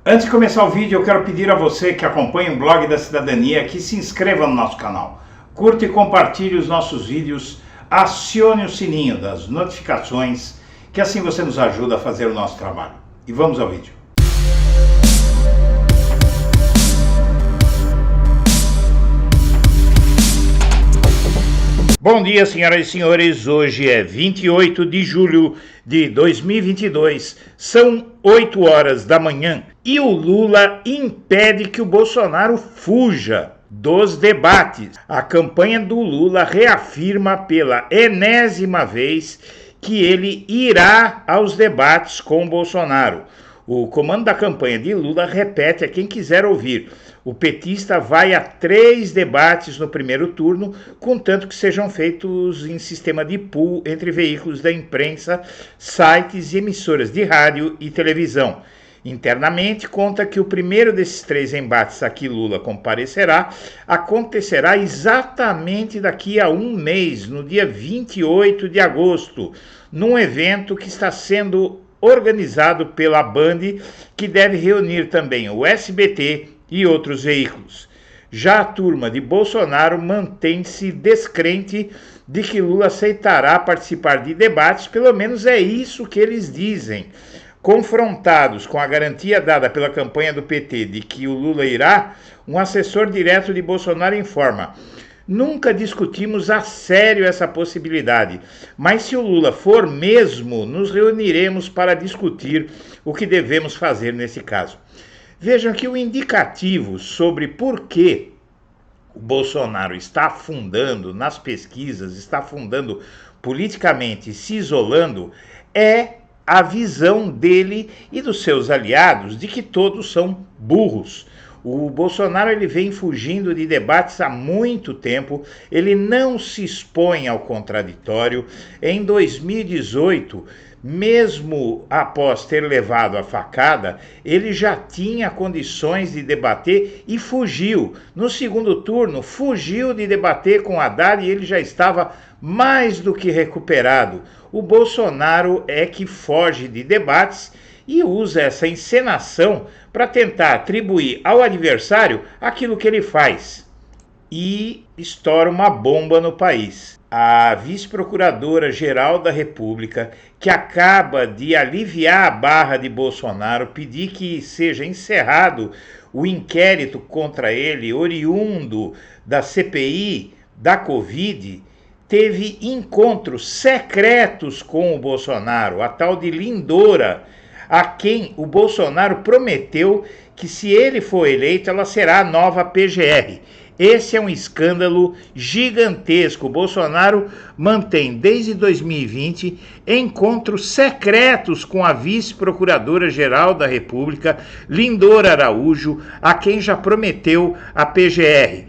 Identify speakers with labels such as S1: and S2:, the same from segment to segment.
S1: Antes de começar o vídeo, eu quero pedir a você que acompanha o Blog da Cidadania que se inscreva no nosso canal, curta e compartilhe os nossos vídeos, acione o sininho das notificações, que assim você nos ajuda a fazer o nosso trabalho. E vamos ao vídeo. Bom dia, senhoras e senhores. Hoje é 28 de julho de 2022, são 8 horas da manhã e o Lula impede que o Bolsonaro fuja dos debates. A campanha do Lula reafirma pela enésima vez que ele irá aos debates com o Bolsonaro. O comando da campanha de Lula repete a quem quiser ouvir: o petista vai a 3 debates no primeiro turno, contanto que sejam feitos em sistema de pool entre veículos da imprensa, sites e emissoras de rádio e televisão. Internamente, conta que o primeiro desses 3 embates a que Lula comparecerá acontecerá exatamente daqui a um mês, no dia 28 de agosto, num evento que está sendo organizado pela Band, que deve reunir também o SBT e outros veículos. Já a turma de Bolsonaro mantém-se descrente de que Lula aceitará participar de debates, pelo menos é isso que eles dizem. Confrontados com a garantia dada pela campanha do PT de que o Lula irá, um assessor direto de Bolsonaro informa: nunca discutimos a sério essa possibilidade, mas se o Lula for mesmo, nos reuniremos para discutir o que devemos fazer nesse caso. Vejam que o indicativo sobre por que o Bolsonaro está afundando nas pesquisas, está afundando politicamente, se isolando, é a visão dele e dos seus aliados de que todos são burros. O Bolsonaro ele vem fugindo de debates há muito tempo, ele não se expõe ao contraditório. Em 2018, mesmo após ter levado a facada, ele já tinha condições de debater e fugiu. No segundo turno, fugiu de debater com Haddad e ele já estava mais do que recuperado. O Bolsonaro é que foge de debates e usa essa encenação para tentar atribuir ao adversário aquilo que ele faz. E estoura uma bomba no país. A vice-procuradora-geral da República, que acaba de aliviar a barra de Bolsonaro, pedir que seja encerrado o inquérito contra ele, oriundo da CPI da Covid, teve encontros secretos com o Bolsonaro, a tal de Lindora, a quem o Bolsonaro prometeu que, se ele for eleito, ela será a nova PGR. Esse é um escândalo gigantesco. O Bolsonaro mantém desde 2020 encontros secretos com a vice-procuradora-geral da República, Lindora Araújo, a quem já prometeu a PGR.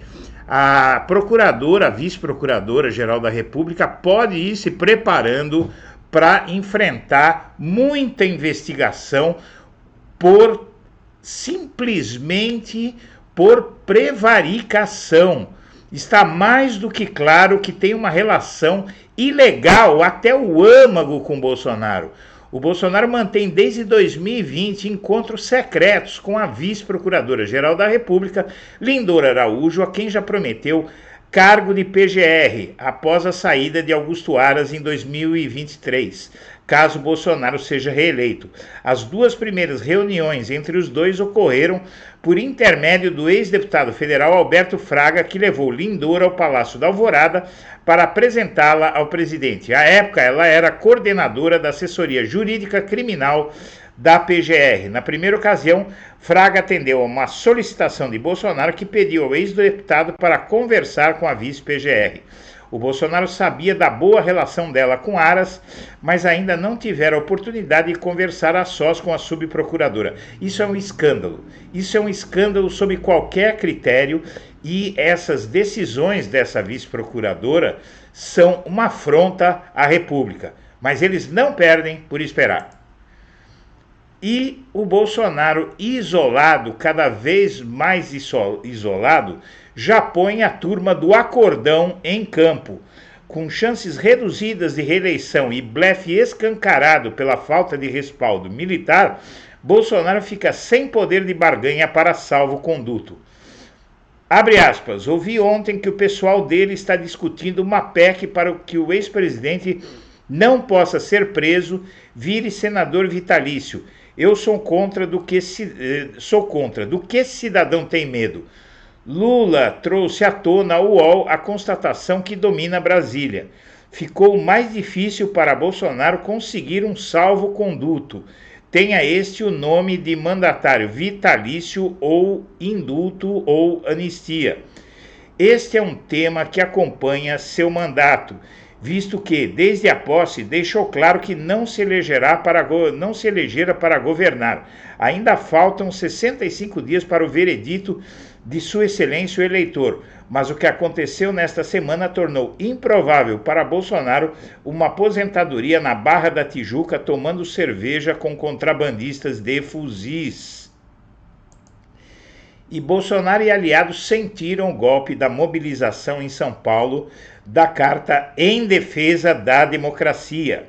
S1: A procuradora, a vice-procuradora-geral da República, pode ir se preparando para enfrentar muita investigação simplesmente por prevaricação. Está mais do que claro que tem uma relação ilegal, até o âmago, com Bolsonaro. O Bolsonaro mantém desde 2020 encontros secretos com a vice-procuradora-geral da República, Lindora Araújo, a quem já prometeu cargo de PGR após a saída de Augusto Aras em 2023, caso Bolsonaro seja reeleito. As 2 primeiras reuniões entre os dois ocorreram por intermédio do ex-deputado federal Alberto Fraga, que levou Lindora ao Palácio da Alvorada para apresentá-la ao presidente. À época, ela era coordenadora da assessoria jurídica criminal da PGR. Na primeira ocasião, Fraga atendeu a uma solicitação de Bolsonaro, que pediu ao ex-deputado para conversar com a vice-PGR. O Bolsonaro sabia da boa relação dela com Aras, mas ainda não tivera a oportunidade de conversar a sós com a subprocuradora. Isso é um escândalo. Isso é um escândalo sob qualquer critério, e essas decisões dessa vice-procuradora são uma afronta à República. Mas eles não perdem por esperar. E o Bolsonaro, isolado, cada vez mais isolado, já põe a turma do acordão em campo. Com chances reduzidas de reeleição e blefe escancarado pela falta de respaldo militar, Bolsonaro fica sem poder de barganha para salvo-conduto. Abre aspas, ouvi ontem que o pessoal dele está discutindo uma PEC para que o ex-presidente não possa ser preso, vire senador vitalício. Eu sou contra. Do que esse cidadão tem medo? Lula trouxe à tona ao UOL a constatação que domina Brasília. Ficou mais difícil para Bolsonaro conseguir um salvo-conduto. Tenha este o nome de mandatário vitalício ou indulto ou anistia. Este é um tema que acompanha seu mandato, visto que, desde a posse, deixou claro que não se elegera para governar. Ainda faltam 65 dias para o veredito de Sua Excelência o eleitor, mas o que aconteceu nesta semana tornou improvável para Bolsonaro uma aposentadoria na Barra da Tijuca tomando cerveja com contrabandistas de fuzis. E Bolsonaro e aliados sentiram o golpe da mobilização em São Paulo da Carta em Defesa da Democracia.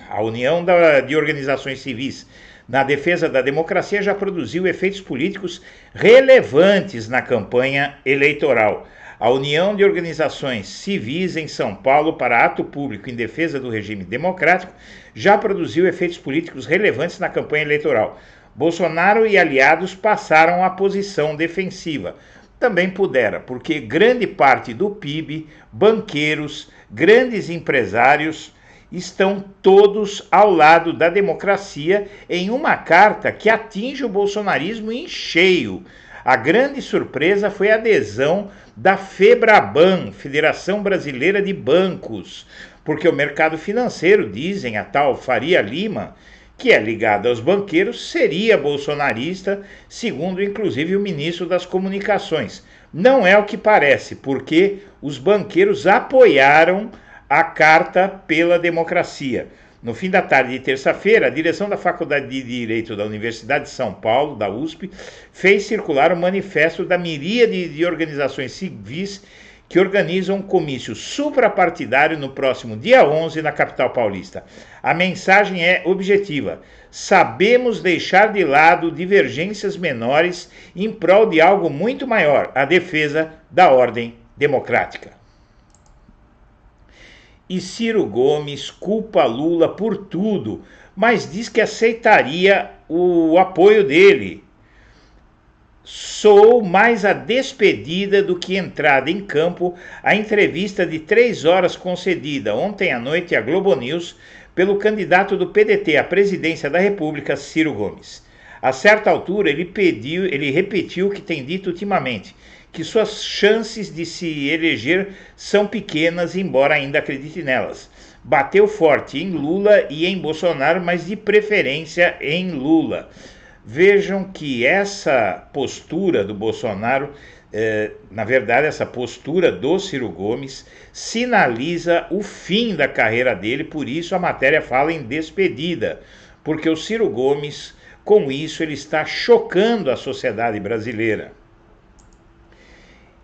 S1: A União de Organizações Civis na Defesa da Democracia já produziu efeitos políticos relevantes na campanha eleitoral. A União de Organizações Civis em São Paulo para Ato Público em Defesa do Regime Democrático já produziu efeitos políticos relevantes na campanha eleitoral. Bolsonaro e aliados passaram à posição defensiva. Também pudera, porque grande parte do PIB, banqueiros, grandes empresários estão todos ao lado da democracia em uma carta que atinge o bolsonarismo em cheio. A grande surpresa foi a adesão da FEBRABAN, Federação Brasileira de Bancos, porque o mercado financeiro, dizem a tal Faria Lima, que é ligado aos banqueiros, seria bolsonarista, segundo inclusive o ministro das Comunicações. Não é o que parece, porque os banqueiros apoiaram a Carta pela Democracia. No fim da tarde de terça-feira, a direção da Faculdade de Direito da Universidade de São Paulo, da USP, fez circular o manifesto da miríade de organizações civis que organizam um comício suprapartidário no próximo dia 11 na capital paulista. A mensagem é objetiva. Sabemos deixar de lado divergências menores em prol de algo muito maior, a defesa da ordem democrática. E Ciro Gomes culpa Lula por tudo, mas diz que aceitaria o apoio dele. Soou mais a despedida do que entrada em campo a entrevista de 3 horas concedida ontem à noite à Globo News pelo candidato do PDT à presidência da República, Ciro Gomes. A certa altura, ele repetiu o que tem dito ultimamente, que suas chances de se eleger são pequenas, embora ainda acredite nelas. Bateu forte em Lula e em Bolsonaro, mas de preferência em Lula. Vejam que essa postura do Bolsonaro, na verdade, essa postura do Ciro Gomes, sinaliza o fim da carreira dele, por isso a matéria fala em despedida, porque o Ciro Gomes, com isso, ele está chocando a sociedade brasileira.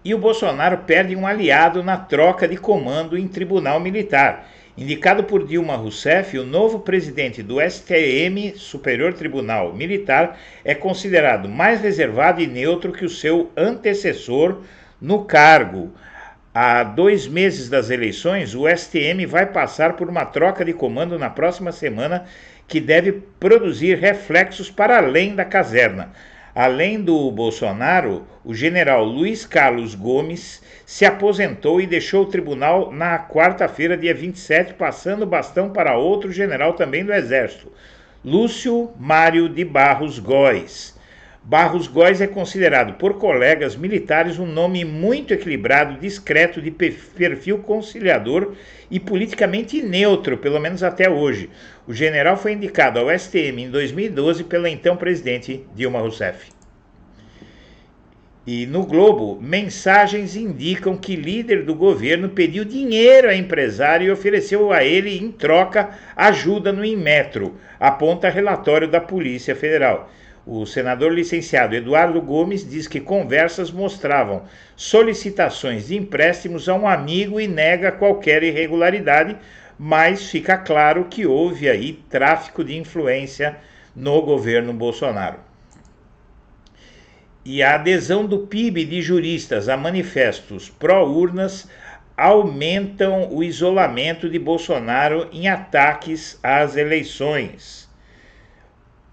S1: E o Bolsonaro perde um aliado na troca de comando em tribunal militar. Indicado por Dilma Rousseff, o novo presidente do STM, Superior Tribunal Militar, é considerado mais reservado e neutro que o seu antecessor no cargo. Há 2 meses das eleições, o STM vai passar por uma troca de comando na próxima semana que deve produzir reflexos para além da caserna. Além do Bolsonaro, o general Luiz Carlos Gomes se aposentou e deixou o tribunal na quarta-feira, dia 27, passando o bastão para outro general também do Exército, Lúcio Mário de Barros Góes. Barros Góes é considerado por colegas militares um nome muito equilibrado, discreto, de perfil conciliador e politicamente neutro, pelo menos até hoje. O general foi indicado ao STM em 2012 pela então presidente Dilma Rousseff. E no Globo, mensagens indicam que líder do governo pediu dinheiro a empresário e ofereceu a ele, em troca, ajuda no Inmetro, aponta relatório da Polícia Federal. O senador licenciado Eduardo Gomes diz que conversas mostravam solicitações de empréstimos a um amigo e nega qualquer irregularidade, mas fica claro que houve aí tráfico de influência no governo Bolsonaro. E a adesão do PIB de juristas a manifestos pró-urnas aumentam o isolamento de Bolsonaro em ataques às eleições.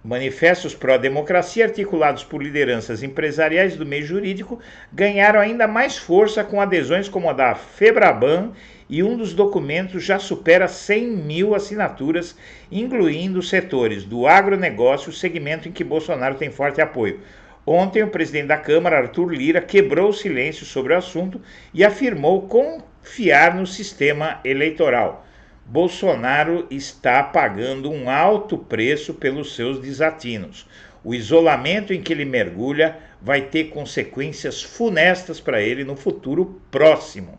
S1: Manifestos pró-democracia articulados por lideranças empresariais do meio jurídico ganharam ainda mais força com adesões como a da Febraban, e um dos documentos já supera 100 mil assinaturas, incluindo setores do agronegócio, segmento em que Bolsonaro tem forte apoio. Ontem, o presidente da Câmara, Arthur Lira, quebrou o silêncio sobre o assunto e afirmou confiar no sistema eleitoral. Bolsonaro está pagando um alto preço pelos seus desatinos. O isolamento em que ele mergulha vai ter consequências funestas para ele no futuro próximo.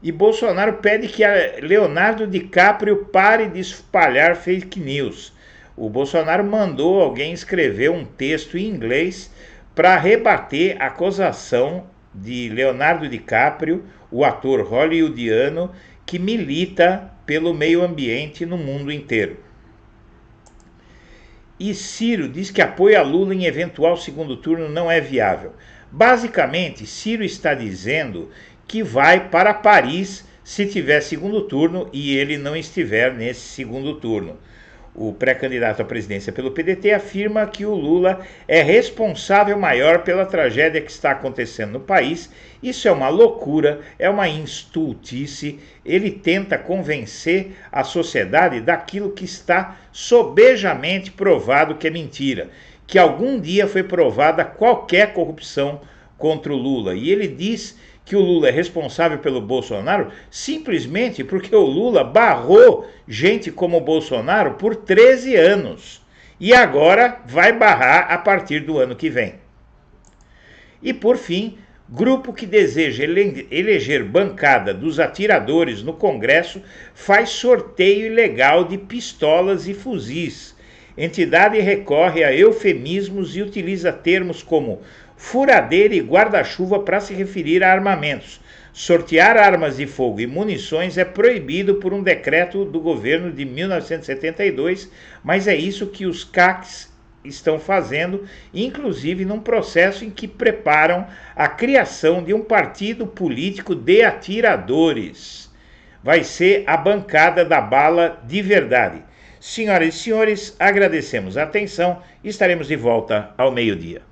S1: E Bolsonaro pede que Leonardo DiCaprio pare de espalhar fake news. O Bolsonaro mandou alguém escrever um texto em inglês para rebater a acusação de Leonardo DiCaprio, o ator hollywoodiano, que milita pelo meio ambiente no mundo inteiro. E Ciro diz que apoio a Lula em eventual segundo turno não é viável. Basicamente, Ciro está dizendo que vai para Paris se tiver segundo turno e ele não estiver nesse segundo turno. O pré-candidato à presidência pelo PDT afirma que o Lula é responsável maior pela tragédia que está acontecendo no país. Isso é uma loucura, é uma estultice. Ele tenta convencer a sociedade daquilo que está sobejamente provado que é mentira, que algum dia foi provada qualquer corrupção contra o Lula. E ele diz que o Lula é responsável pelo Bolsonaro simplesmente porque o Lula barrou gente como o Bolsonaro por 13 anos. E agora vai barrar a partir do ano que vem. E por fim, grupo que deseja eleger bancada dos atiradores no Congresso faz sorteio ilegal de pistolas e fuzis. Entidade recorre a eufemismos e utiliza termos como furadeira e guarda-chuva para se referir a armamentos. Sortear armas de fogo e munições é proibido por um decreto do governo de 1972, mas é isso que os CACs estão fazendo, inclusive num processo em que preparam a criação de um partido político de atiradores. Vai ser a bancada da bala de verdade. Senhoras e senhores, agradecemos a atenção e estaremos de volta ao meio-dia.